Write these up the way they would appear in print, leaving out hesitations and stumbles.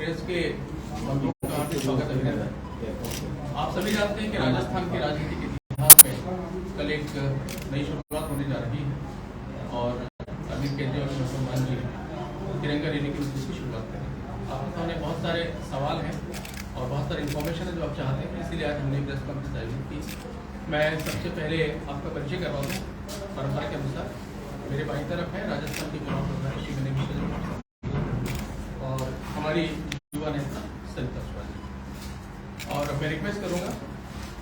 कांग्रेस के बंधुओं का हार्दिक स्वागत अभिनंदन। आप सभी जानते हैं कि राजस्थान के राजनीतिक इतिहास में कल एक नई शुरुआत होने जा रही है और अरविंद केजरीवाल मुसलमान जी तिरंगा रैली की दूसरी शुरुआत करेंगे। आपके सामने बहुत सारे सवाल हैं और बहुत सारी इन्फॉर्मेशन है जो आप चाहते हैं, इसीलिए आज हमने प्रेस कॉन्फ्रेंस आयोजित की। मैं सबसे पहले आपका परिचय करवा दूँ। परंपरा के अनुसार मेरे बाईं तरफ है राजस्थान के चुनाव प्रभारी श्री विनय मिश्रा जी और हमारी युवा नेता सरिता जी। और मैं रिक्वेस्ट करूंगा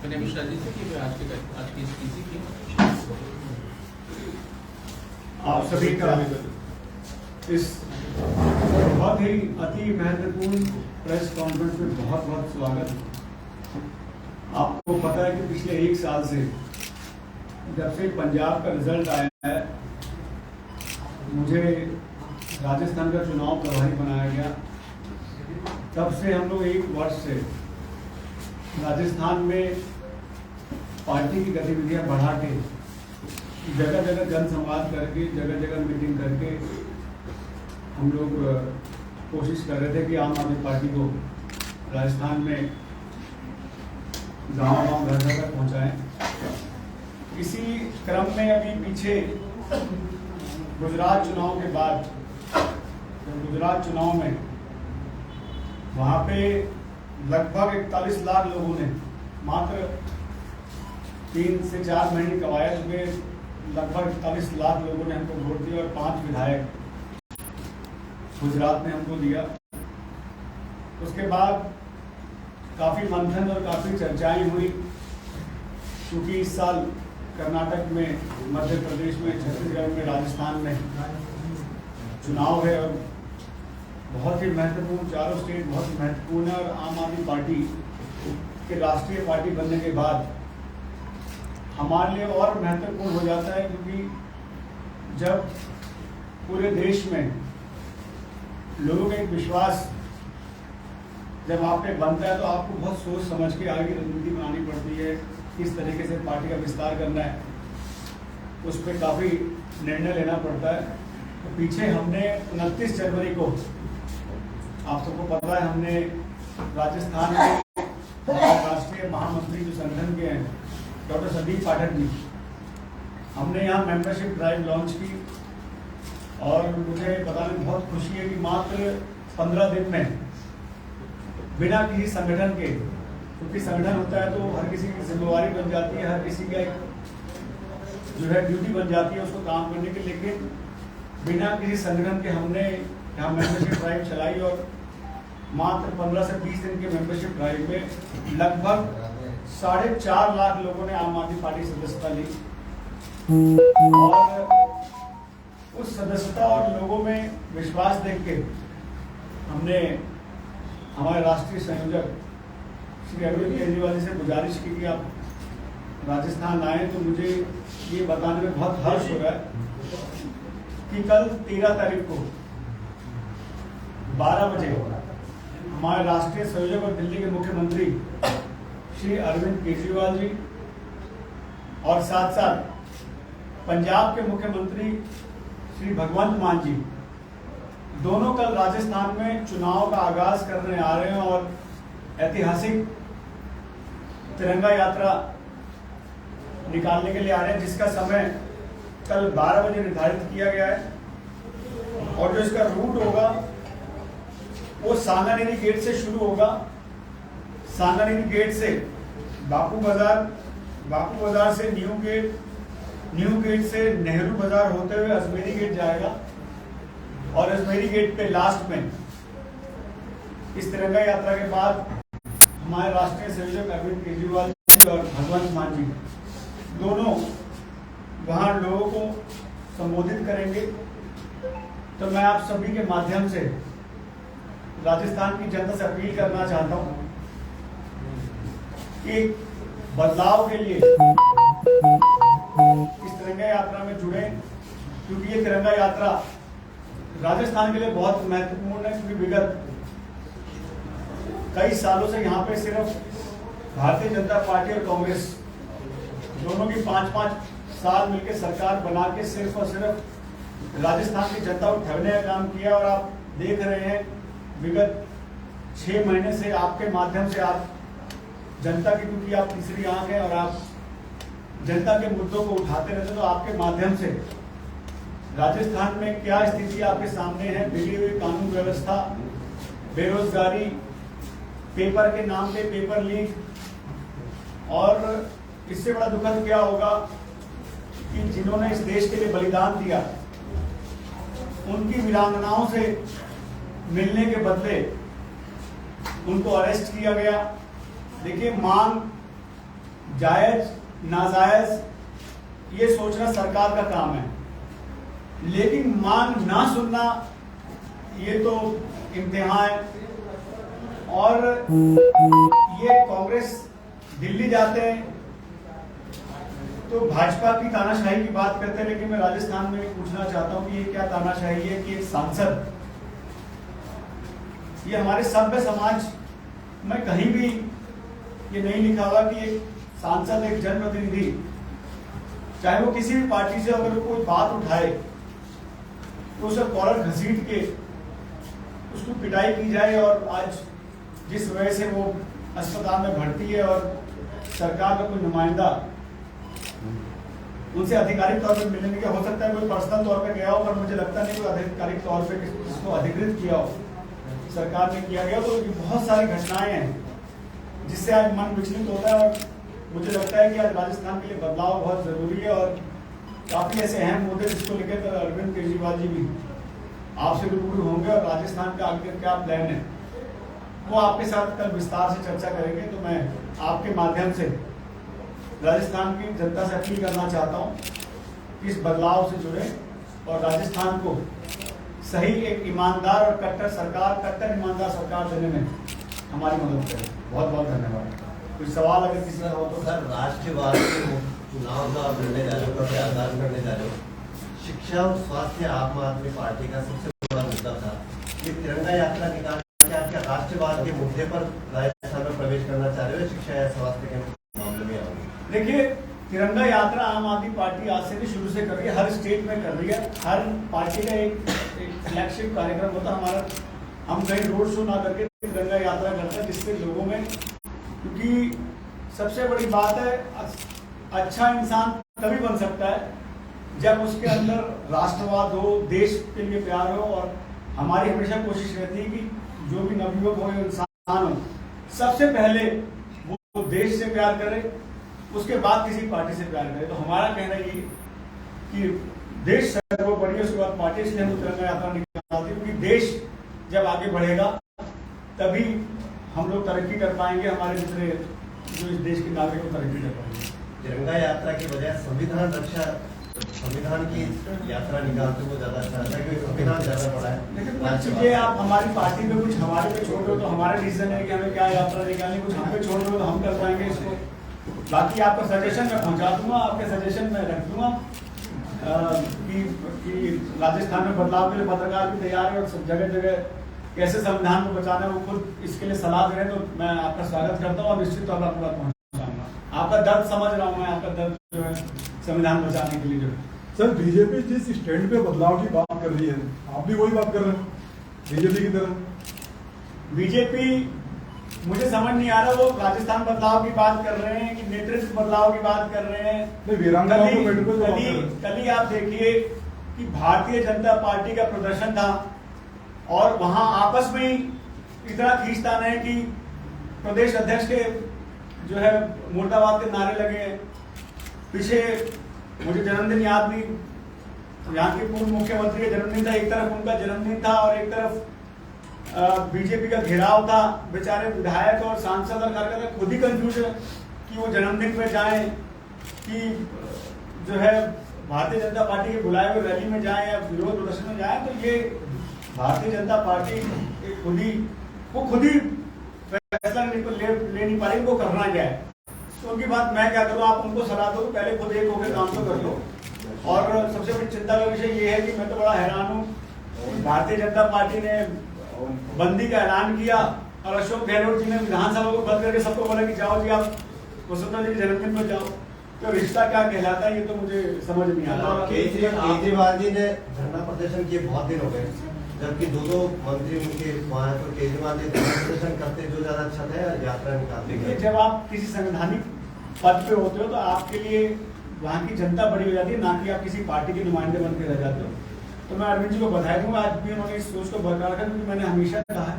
विनय मिश्रा जी से कि वे आज की स्पीच की आप सभी का इस बहुत ही अति महत्वपूर्ण प्रेस कॉन्फ्रेंस में बहुत बहुत स्वागत। आपको पता है कि पिछले एक साल से जब से पंजाब का रिजल्ट आया है, मुझे राजस्थान का चुनाव प्रभारी बनाया गया। तब से हम लोग एक वर्ष से राजस्थान में पार्टी की गतिविधियां बढ़ा के जगह जगह जनसंवाद करके जगह जगह मीटिंग करके हम लोग कोशिश कर रहे थे कि आम आदमी पार्टी को राजस्थान में गांव गांव घर घर तक पहुंचाएं। इसी क्रम में अभी पीछे गुजरात चुनाव के बाद गुजरात चुनाव में वहां पे लगभग 41 लाख लोगों ने मात्र 3 से 4 महीने कवायद में लगभग 41 लाख लोगों ने हमको वोट दिया और 5 विधायक गुजरात ने हमको दिया। उसके बाद काफी मंथन और काफी चर्चाएं हुई, क्योंकि इस साल कर्नाटक में, मध्य प्रदेश में, छत्तीसगढ़ में, राजस्थान में चुनाव है और बहुत ही महत्वपूर्ण, चारों स्टेट बहुत महत्वपूर्ण है। और आम आदमी पार्टी के राष्ट्रीय पार्टी बनने के बाद हमारे लिए और महत्वपूर्ण हो जाता है, क्योंकि जब पूरे देश में लोगों का एक विश्वास जब आप पे बनता है तो आपको बहुत सोच समझ के आगे रणनीति बनानी पड़ती है, किस तरीके से पार्टी का विस्तार करना है, उस पर काफ़ी निर्णय लेना पड़ता है। तो पीछे हमने 29 जनवरी को, आप सबको पता है, हमने राजस्थान में राष्ट्रीय महामंत्री जो संगठन के हैं डॉक्टर संदीप पाठक जी, हमने यहाँ मेंबरशिप ड्राइव लॉन्च की और मुझे बताने में बहुत खुशी है कि मात्र 15 दिन में बिना किसी संगठन के, क्योंकि संगठन होता है तो हर किसी की जिम्मेवारी बन जाती है, हर किसी का एक जो है ड्यूटी बन जाती है उसको काम करने की, लेकिन बिना किसी संगठन के हमने यहाँ मेंबरशिप ड्राइव चलाई और मात्र 15 से 20 दिन के मेंबरशिप ड्राइव में लगभग 4.5 लाख लोगों ने आम आदमी पार्टी सदस्यता ली। और उस सदस्यता और लोगों में विश्वास देख के हमने हमारे राष्ट्रीय संयोजक श्री अरविंद केजरीवाल जी से गुजारिश की कि आप राजस्थान आए। तो मुझे ये बताने में बहुत हर्ष हो रहा है कि कल 13 तारीख को 12 बजे हमारे राष्ट्रीय संयोजक और दिल्ली के मुख्यमंत्री श्री अरविंद केजरीवाल जी और साथ साथ पंजाब के मुख्यमंत्री श्री भगवंत मान जी दोनों कल राजस्थान में चुनाव का आगाज करने आ रहे हैं और ऐतिहासिक तिरंगा यात्रा निकालने के लिए आ रहे हैं, जिसका समय कल 12 बजे निर्धारित किया गया है। और जो इसका रूट होगा वो सांगानेरी गेट से शुरू होगा। सांगानेरी गेट से बापू बाजार से न्यू गेट से नेहरू बाजार होते हुए अजमेरी गेट जाएगा और अजमेरी गेट पे लास्ट में इस तिरंगा यात्रा के बाद हमारे राष्ट्रीय संयोजक अरविंद केजरीवाल जी और भगवंत मान जी दोनों वहां लोगों को संबोधित करेंगे। तो मैं आप सभी के माध्यम से राजस्थान की जनता से अपील करना चाहता हूं कि बदलाव के लिए इस तिरंगा यात्रा में जुड़े, क्योंकि ये तिरंगा यात्रा राजस्थान के लिए बहुत महत्वपूर्ण है। क्योंकि विगत कई सालों से यहाँ पे सिर्फ भारतीय जनता पार्टी और कांग्रेस दोनों की 5-5 साल मिलकर सरकार बना के सिर्फ और सिर्फ राजस्थान की जनता को ठगने का काम किया। और आप देख रहे हैं विगत 6 महीने से आपके माध्यम से आप जनता की, क्योंकि आप तीसरी आंख है और आप जनता के मुद्दों को उठाते रहते, तो आपके माध्यम से राजस्थान में क्या स्थिति आपके सामने है, बिगड़ी हुई कानून व्यवस्था, बेरोजगारी, पेपर के नाम पे पेपर लीक, और इससे बड़ा दुखद क्या होगा कि जिन्होंने इस देश के लिए बलिदान दिया उनकी वीरांगनाओं से मिलने के बदले उनको अरेस्ट किया गया। देखिए, मांग जायज नाजायज ये सोचना सरकार का काम है, लेकिन मांग ना सुनना ये तो इम्तिहान है। और ये कांग्रेस दिल्ली जाते हैं तो भाजपा की तानाशाही की बात करते हैं, लेकिन मैं राजस्थान में पूछना चाहता हूं कि ये क्या तानाशाही है कि एक सांसद, ये हमारे सभ्य समाज में कहीं भी ये नहीं लिखा हुआ कि एक सांसद, एक जनप्रतिनिधि, चाहे वो किसी भी पार्टी से अगर कोई बात उठाए तो उसे कॉलर घसीट के उसको पिटाई की जाए। और आज जिस वजह से वो अस्पताल में भर्ती है और सरकार का कोई नुमाइंदा उनसे आधिकारिक तौर पर मिलने का, हो सकता है कोई पर्सनल तौर पे गया हो, पर मुझे लगता नहीं कोई आधिकारिक तौर पे इसको अधिकृत किया हो, सरकार ने किया गया। तो ये बहुत सारी घटनाएं हैं जिससे आज मन विचलित होता है और मुझे लगता है कि आज राजस्थान के लिए बदलाव बहुत जरूरी है। और काफी ऐसे अहम मुद्दे जिसको लेकर अरविंद केजरीवाल जी भी आपसे रूबरू होंगे और राजस्थान का आगे क्या प्लान है वो आपके साथ कल विस्तार से चर्चा करेंगे। तो मैं आपके माध्यम से राजस्थान की जनता से अपील करना चाहता हूं कि इस बदलाव से जुड़े और राजस्थान को सही एक ईमानदार और कट्टर ईमानदार सरकार देने में हमारी मदद करें। बहुत बहुत धन्यवाद। कोई सवाल अगर किसी का हो तो। सर, राष्ट्रवाद के चुनाव का लड़ने जा रहे हो, आगाज करने जा रहे हो, शिक्षा और स्वास्थ्य आम आदमी पार्टी का सबसे बड़ा मुद्दा था। ये तिरंगा यात्रा निकाल के आप क्या राष्ट्रवाद के मुद्दे पर राजस्थान में प्रवेश करना चाह रहे हो, शिक्षा या स्वास्थ्य के मामले में आओगे? देखिए, तिरंगा यात्रा आम आदमी पार्टी आज से भी शुरू से कर रही है, हर स्टेट में कर रही है। हर पार्टी का एक फ्लैगशिप कार्यक्रम होता है हमारा। हम कहीं रोड शो ना करके तिरंगा यात्रा करते हैं, जिससे लोगों में, क्योंकि सबसे बड़ी बात है, अच्छा इंसान तभी बन सकता है जब उसके अंदर राष्ट्रवाद हो, देश के लिए प्यार हो। और हमारी हमेशा कोशिश रहती है कि जो भी नवयुवक हो, इंसान हो, सबसे पहले वो देश से प्यार करे, उसके बाद किसी पार्टी से प्यार करे। तो हमारा कहना ये कि देश सर्वोपरि, उसके बाद पार्टी। इसलिए हम तिरंगा यात्रा निकालते हैं, क्योंकि देश जब आगे बढ़ेगा तभी हम लोग तरक्की कर पाएंगे, हमारे दूसरे जो इस देश के नागरिक तरक्की कर पाएंगे। तिरंगा यात्रा की बजाय संविधान की यात्रा निकालते हो ज्यादा अच्छा है, क्योंकि संविधान ज्यादा बड़ा है। लेकिन कुछ चीजें आप हमारी पार्टी में कुछ हमारे पे छोड़ दो तो हमारा डिसीजन है कि हमें क्या यात्रा निकालनी, कुछ हम पे छोड़ दो तो हम कर पाएंगे इसको। बाकी आपका सजेशन मैं पहुंचा दूंगा, आपके सजेशन में रख दूंगा कि राजस्थान में बदलाव के लिए पत्रकार भी तैयार है और सब जगह जगह कैसे संविधान को बचाना है वो खुद इसके लिए सलाह दे रहे हैं। तो मैं आपका स्वागत करता हूँ और निश्चित तौर पर आपको बात पहुंचाऊंगा। आपका दर्द समझ रहा हूँ मैं, आपका दर्द जो है संविधान बचाने के लिए जो है। सर, बीजेपी जिस स्टैंड पे बदलाव की बात कर रही है, आप भी वही बात कर रहे हैं बीजेपी की तरह। बीजेपी, मुझे समझ नहीं आ रहा वो राजस्थान बदलाव की बात कर रहे हैं कि नेतृत्व बदलाव की बात कर रहे हैं। कल ही आप देखिए कि भारतीय जनता पार्टी का प्रदर्शन था और वहां आपस में ही इतना खींचतान है कि प्रदेश अध्यक्ष के जो है मुर्दाबाद के नारे लगे। पीछे मुझे जन्मदिन याद नहीं, यहाँ के पूर्व मुख्यमंत्री का जन्मदिन था, एक तरफ उनका जन्मदिन था और एक तरफ बीजेपी का घेराव था। बेचारे विधायक और सांसद और कार्यकर्ता खुद ही कंफ्यूज है कि वो जन्मदिन पे जाएं कि जो है भारतीय जनता पार्टी के बुलाए हुए रैली में जाएं या विरोध प्रदर्शन में जाएं। तो ये भारतीय जनता पार्टी खुद ही फैसला ले नहीं पा रही, वो करना क्या है। तो उनकी बात मैं क्या करूँ, आप उनको सलाह दो, पहले खुद एक होकर काम तो कर लो। और सबसे बड़ी चिंता का विषय ये है कि मैं तो बड़ा हैरान हूँ, भारतीय जनता पार्टी ने बंदी का ऐलान किया और अशोक गहलोत जी ने विधानसभा को बंद करके सबको बोला कि जाओ जी आप वसुंधरा जी के जन्मदिन पर जाओ। तो रिश्ता क्या कहलाता है ये तो मुझे समझ नहीं आता। केजरीवाल जी ने धरना प्रदर्शन किए बहुत दिन हो गए, जबकि दो मंत्री उनके वहाँ तो केजरीवाल ने प्रदर्शन करते जो ज्यादा अच्छा था या यात्रा निकालते? देखिए, जब आप किसी संवैधानिक पद पे होते हो तो आपके लिए वहाँ की जनता बड़ी हो जाती है, ना कि आप किसी पार्टी के नुमाइंदे बन के रह जाते हो। तो मैं अरविंद जी को बधाई दूंगा, आज भी उन्होंने इस सोच को बरकरार रखा, क्योंकि मैंने हमेशा कहा है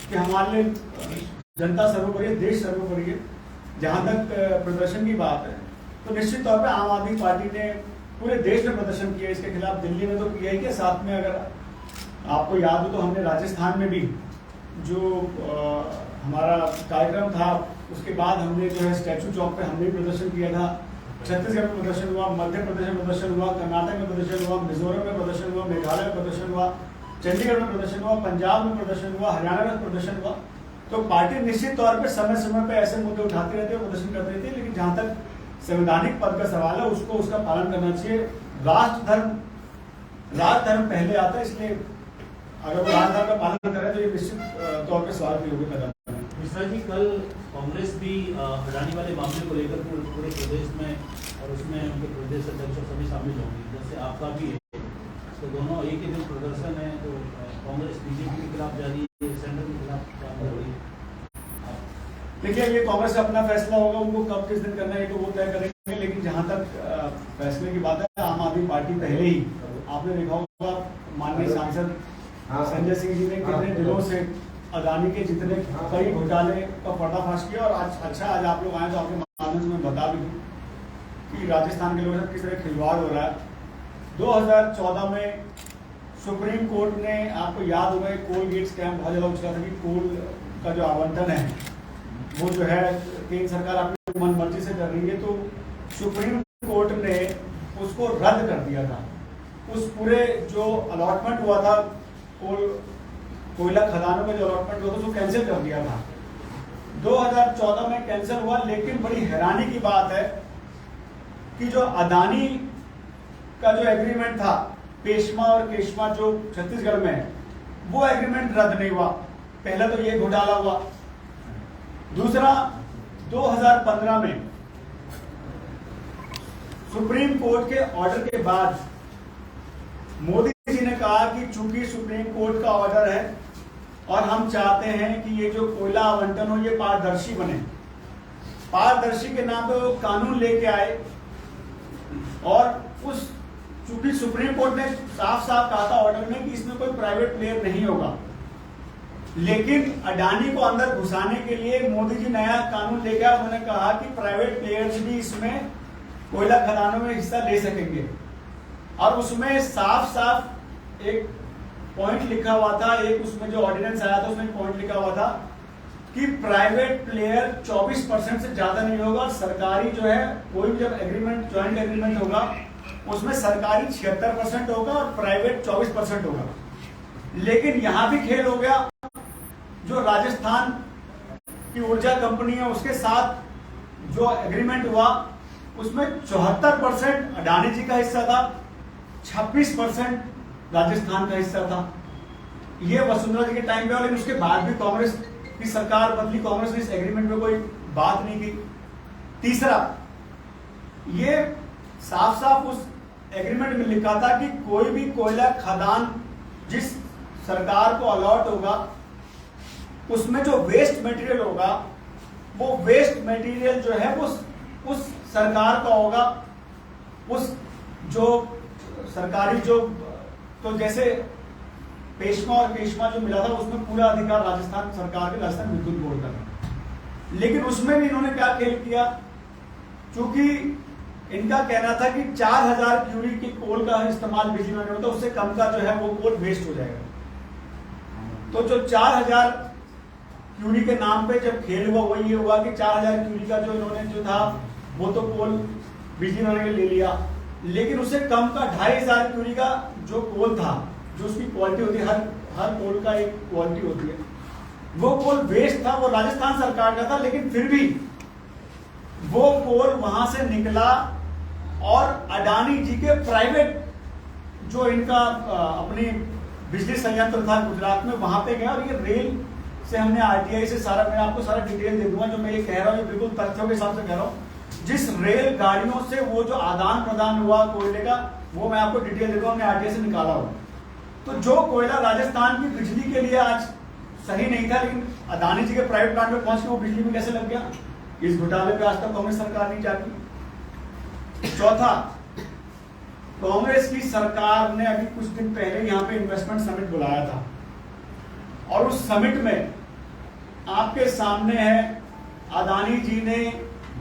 कि हमारे लिए जनता सर्वोपरि है, देश सर्वोपरि है। जहाँ तक प्रदर्शन की बात है तो निश्चित तौर पर आम आदमी पार्टी ने पूरे देश में प्रदर्शन किया इसके खिलाफ। दिल्ली में तो किया ही, के साथ में अगर आपको याद हो तो हमने राजस्थान में भी जो हमारा कार्यक्रम था उसके बाद हमने जो है स्टैचू चौक पे हमने प्रदर्शन किया था। छत्तीसगढ़ में प्रदर्शन हुआ, मध्य प्रदेश में प्रदर्शन हुआ, कर्नाटक में प्रदर्शन हुआ, मिजोरम में प्रदर्शन हुआ, मेघालय में प्रदर्शन हुआ, चंडीगढ़ में प्रदर्शन हुआ, पंजाब में प्रदर्शन हुआ, हरियाणा में प्रदर्शन हुआ। तो पार्टी निश्चित तौर पर समय समय पर ऐसे मुद्दे उठाती रहती है, प्रदर्शन करती रहती है, लेकिन जहाँ तक संवैधानिक पद का सवाल है उसको उसका पालन करना चाहिए। राज धर्म पहले आता है, इसलिए अगर वो राज धर्म का पालन करे तो ये निश्चित तौर पर सवाल के योग्य कदम है। मिश्रा जी, कल कांग्रेस भी अडानी वाले मामले को लेकर पूरे प्रदेश में और उसमें उनके प्रदेश अध्यक्ष सभी शामिल होंगे, जैसे आपका भी है, तो दोनों एक ही दिन प्रदर्शन है। तो कांग्रेस बीजेपी के खिलाफ जा रही है, सेंटर के खिलाफ काम कर रही है। देखिए, ये कांग्रेस का अपना फैसला होगा, उनको कब किस दिन करना है तो वो तय करेंगे। लेकिन जहाँ तक फैसले की बात है, आम आदमी पार्टी पहले ही, आपने देखा होगा माननीय सांसद संजय सिंह जी ने कितने दिनों से अडानी के जितने कई घोटाले का पर्दाफाश किया। और आज आप लोग आए तो आपके माध्यम से मैं बता भी दूं कि राजस्थान के लोगों से किस तरह खिलवाड़ हो रहा है। 2014 में सुप्रीम कोर्ट ने, आपको याद होगा, कोल गेट स्कैम बहुत ज्यादा उछला था कि कोल का जो आवंटन है वो जो है केंद्र सरकार अपनी मनमर्जी से कर रही है। तो सुप्रीम कोर्ट ने उसको रद्द कर दिया था। उस पूरे जो अलॉटमेंट हुआ था, कोयला खदानों का जो अलॉटमेंट हुआ था उसको कैंसिल कर दिया था। 2014 में कैंसिल हुआ, लेकिन बड़ी हैरानी की बात है कि जो अडानी का जो एग्रीमेंट था पेशवा और केशवा जो छत्तीसगढ़ में है, वो एग्रीमेंट रद्द नहीं हुआ। पहला तो ये घोटाला हुआ। दूसरा, 2015 में सुप्रीम कोर्ट के ऑर्डर के बाद मोदी जी ने कहा कि चूंकि सुप्रीम कोर्ट का ऑर्डर है और हम चाहते हैं कि ये जो कोयला आवंटन हो ये पारदर्शी बने, पारदर्शी के नाम पे वो कानून लेके आए। और उस चूंकि सुप्रीम कोर्ट ने साफ साफ कहा था ऑर्डर में कि इसमें कोई प्राइवेट प्लेयर नहीं होगा, लेकिन अडानी को अंदर घुसाने के लिए मोदी जी नया कानून लेके आए। उन्होंने कहा कि प्राइवेट प्लेयर्स भी इसमें कोयला खदानों में हिस्सा ले सकेंगे। और उसमें साफ साफ एक पॉइंट लिखा हुआ था, एक उसमें जो ऑर्डिनेंस आया था उसमें पॉइंट लिखा हुआ था कि प्राइवेट प्लेयर 24% से ज्यादा नहीं होगा। सरकारी जो है कोई भी जब एग्रीमेंट, ज्वाइंट एग्रीमेंट होगा उसमें सरकारी 76% होगा और प्राइवेट 24% होगा। लेकिन यहां भी खेल हो गया। जो राजस्थान की ऊर्जा कंपनी है उसके साथ जो एग्रीमेंट हुआ उसमें 74% अडानी जी का हिस्सा था, 26% राजस्थान का हिस्सा था। ये वसुंधरा जी के टाइम पे, और उसके बाद भी कांग्रेस की सरकार बदली, कांग्रेस ने इस एग्रीमेंट में कोई बात नहीं की। तीसरा, ये साफ साफ उस एग्रीमेंट में लिखा था कि कोई भी कोयला खदान जिस सरकार को अलॉट होगा उसमें जो वेस्ट मटेरियल होगा वो वेस्ट मटेरियल जो है वो उस सरकार का होगा। उस जो सरकारी जो, तो जैसे पेशवा और केशवा जो मिला था उसमें पूरा अधिकार राजस्थान सरकार के, राजस्थान विद्युत बोर्ड का था। लेकिन उसमें भी इन्होंने क्या खेल किया, क्योंकि इनका कहना था कि 4000 क्यूरी की कोल का इस्तेमाल बिजली में होता है, उससे कम का जो है वो कोल वेस्ट हो जाएगा। तो जो 4000 क्यूरी के नाम पे जब खेल हुआ वो ये हुआ कि 4000 क्यूरी का जो इन्होंने जो था वो तो कोल बिजली बनाने के लिए ले लिया, लेकिन उससे कम का 2500 क्यूरी का जो कोल था, जो उसकी क्वालिटी होती है, हर कोल का एक क्वालिटी होती है, वो कोल वेस्ट था, वो राजस्थान सरकार का था। लेकिन फिर भी वो कोल वहां से निकला और अडानी जी के प्राइवेट जो इनका अपनी बिजली संयंत्र था गुजरात में, वहां पे गया। और ये रेल से हमने आरटीआई से सारा, मैं आपको सारा डिटेल दे दूंगा। जो मैं ये कह रहा हूँ ये बिल्कुल तथ्यों के हिसाब से कह रहा हूँ। जिस रेल गाड़ियों से वो जो आदान प्रदान हुआ कोयले का, वो मैं आपको डिटेल दे दूंगा, हमने आरटीआई से निकाला हुआ। तो जो कोयला राजस्थान की बिजली के लिए आज सही नहीं था, लेकिन अदानी जी के प्राइवेट प्लांट में पहुंच के वो बिजली में कैसे लग गया, इस घोटाले पे आज तक कांग्रेस सरकार नहीं जागी। चौथा, कांग्रेस की सरकार ने अभी कुछ दिन पहले यहाँ पे इन्वेस्टमेंट समिट बुलाया था, और उस समिट में आपके सामने है अदानी जी ने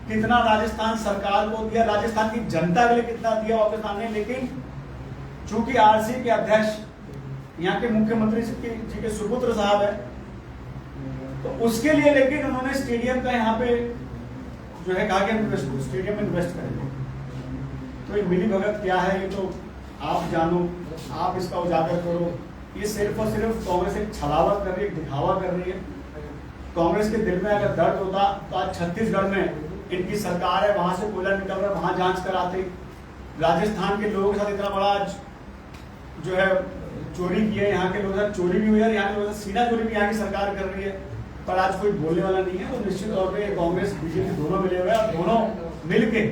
कितना राजस्थान सरकार को दिया, राजस्थान की जनता के लिए कितना दिया आपके सामने। लेकिन चूंकि आरसी के अध्यक्ष यहाँ के मुख्यमंत्री जी के सुपुत्र साहब है, तो उसके लिए लेकिन उन्होंने स्टेडियम का यहाँ पे जो है कहा कि स्टेडियम में इन्वेस्ट करेंगे। तो ये मिली भगत क्या है, ये तो आप जानो, आप इसका उजागर करो। ये सिर्फ और सिर्फ कांग्रेस एक छलावत कर रही है, दिखावा कर रही है। कांग्रेस के दिल में अगर दर्द होता तो आज छत्तीसगढ़ में इनकी सरकार है, वहां से कोयला निकल रहा है, वहां जांच कराते। राजस्थान के लोगों के साथ इतना बड़ा आज जो है चोरी की है, यहाँ के लोगों के साथ चोरी भी हुई है, यहाँ के लोगों के साथ सीना चोरी भी यहाँ की सरकार कर रही है, पर आज कोई बोलने वाला नहीं है। तो निश्चित तौर पे कांग्रेस बीजेपी दोनों मिले हुए हैं, और दोनों मिलके,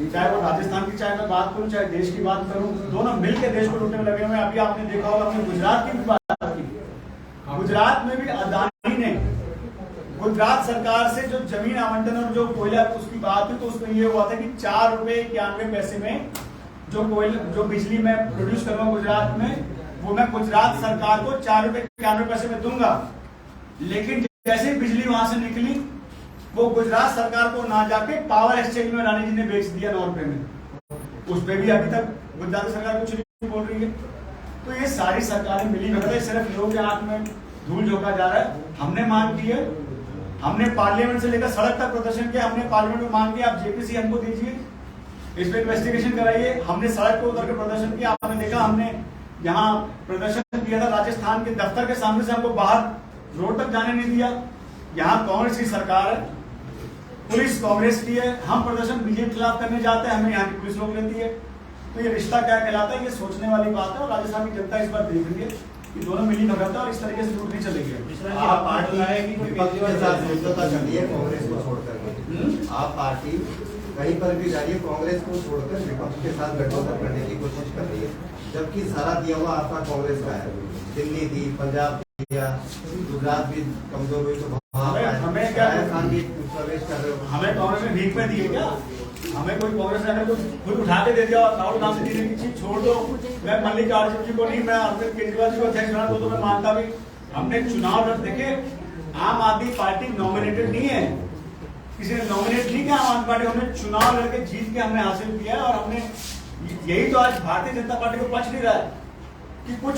चाहे वो राजस्थान की चाहे मैं बात करूं, चाहे देश की बात करूं, दोनों मिलके देश को लूटने में लगे हुए हैं। अभी आपने देखा होगा, हमने गुजरात की भी बात की, गुजरात में भी अदानी ने गुजरात सरकार से जो जमीन आवंटन और जो कोयला उसकी बात हुई, तो उसमें ये हुआ था कि 4 रुपए 91 पैसे में जो कोयला जो बिजली मैं प्रोड्यूस कर रहा हूँ गुजरात में, वो मैं गुजरात सरकार को 4 रुपए 91 पैसे में दूंगा। लेकिन जैसे बिजली वहां से निकली, वो गुजरात सरकार को ना जाके पावर एक्सचेंज में रानी जी ने बेच दिया 9 रुपए में। उस पर भी अभी तक गुजरात सरकार कुछ नहीं बोल रही है। तो ये सारी सरकारें मिली भगत है, सिर्फ लोगों के आंख में धूल झोंका जा रहा है। हमने मांग की है, हमने पार्लियामेंट से लेकर सड़क तक प्रदर्शन किया, हमने पार्लियामेंट में मांग किया आप जेपीसी हमको दीजिए, इस पर इन्वेस्टिगेशन कराइए। हमने सड़क पर उतर के प्रदर्शन किया, आपने देखा हमने यहाँ प्रदर्शन किया था राजस्थान के दफ्तर के सामने से, हमको बाहर रोड तक जाने नहीं दिया। यहाँ कांग्रेस की सरकार है, पुलिस कांग्रेस की है, हम प्रदर्शन बीजेपी के खिलाफ करने जाते हैं, हमें यहाँ की पुलिस रोक लेती है। तो ये रिश्ता क्या कहलाता है, ये सोचने वाली बात है, और राजस्थान की जनता इस बार देख रही है कि दोनों मिली भगत है और इस तरीके से लूट नहीं चलेगी। आप पार्टी विपक्ष के साथ समझौता कर लिए कांग्रेस को छोड़कर, आप पार्टी कहीं पर भी जा रही है, कांग्रेस को छोड़कर विपक्ष के साथ गठबंधन करने की कोशिश कर रही है, जबकि सारा दिया हुआ आपका कांग्रेस का है। दिल्ली दी, पंजाब दिया, गुजरात भी कमजोर हुई, तो हमें क्या प्रवेश कर रहे हो? हमें कांग्रेस में भीख में दिए क्या? हमें कोई कांग्रेस ने अगर खुद उठा के दे दिया, राहुल गांधी जी की चीज छोड़ दो, मैं मल्लिकार्जुन जी को नहीं, मैं अरविंद केजरीवाल जी को अध्यक्ष बना तो मैं मानता भी। हमने चुनाव लड़, देखे आम आदमी पार्टी नॉमिनेटेड नहीं है, किसी ने नॉमिनेट नहीं किया आम आदमी पार्टी, हमने चुनाव लड़के जीत के हमने हासिल किया है। और हमने यही तो आज भारतीय जनता पार्टी को पच नहीं रहा है कि कुछ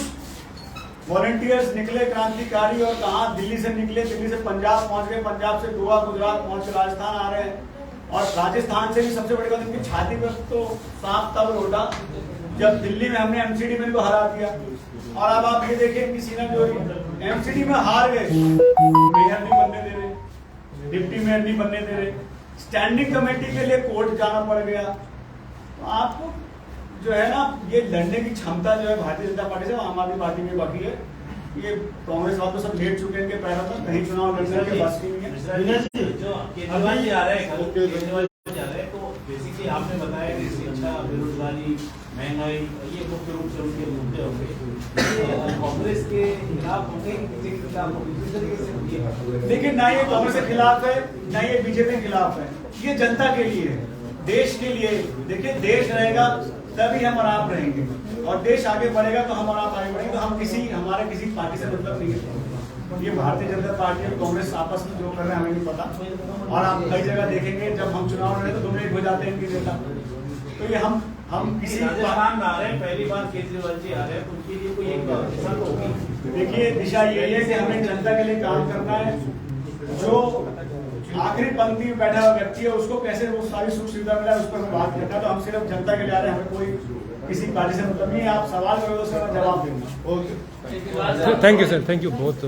वॉलंटियर्स निकले क्रांतिकारी, और कहा दिल्ली से निकले, दिल्ली से पंजाब पहुंच गए, पंजाब से गोवा, गुजरात पहुंच के राजस्थान आ रहे हैं। और राजस्थान से भी सबसे बड़ी बात, इनकी छाती पर तो सांप तब रोटा जब दिल्ली में हमने एमसीडी में इनको हरा दिया। और अब आप ये देखिए इनकी सीना चोरी, एमसीडी में हार गए, मेयर नहीं बनने दे रहे, डिप्टी मेयर नहीं बनने दे रहे, स्टैंडिंग कमेटी के लिए कोर्ट जाना पड़ गया। तो आपको जो है ना, ये लड़ने की क्षमता जो है भारतीय जनता पार्टी से, आम आदमी पार्टी में बाकी है। ये कांग्रेस वाले तो सब लेट चुके हैं, इनके पैरों तक कहीं चुनाव लड़ने के बस नहीं है। जो केजरीवाल जी आ रहे हैं, केजरीवाल जी आ रहे हैं, तो बेसिकली आपने बताया कि शिक्षा, बेरोजगारी, महंगाई, ये मुख्य रूप से उनके मुद्दे होंगे। कांग्रेस के खिलाफ होंगे कि किसी के खिलाफ होंगे, किस तरीके से होंगे? देखिए, ना ये कांग्रेस के खिलाफ है, ना ये बीजेपी के खिलाफ है, ये जनता के लिए है, देश के लिए। देखिए, देश रहेगा तभी हम और आप रहेंगे, और देश आगे बढ़ेगा तो हम और आप आगे बढ़ेंगे। तो हम हमारे किसी पार्टी से मतलब नहीं है। ये भारतीय जनता पार्टी और कांग्रेस आपस में जो कर रहे हैं हमें नहीं पता। और आप कई जगह देखेंगे जब हम चुनाव लड़े तो दोनों एक हो जाते हैं इनके नेता। तो ये हम किसी राजस्थान में आ रहे हैं, पहली बार केजरीवाल जी आ रहे हैं, उनके लिए कोई एक दिशा तो होगी। देखिए, दिशा यही है कि हमें जनता के लिए काम करना है। जो आखिरी पंक्ति में बैठा हुआ व्यक्ति है, उसको कैसे वो सारी सुख सुविधा मिला, उस पर बात करना। तो हम सिर्फ जनता के लिए आ रहे हैं, हमें कोई किसी पार्टी से मतलब नहीं है। आप सवाल करोगे तो उसका जवाब देंगे। Thank you sir, thank you बहुत।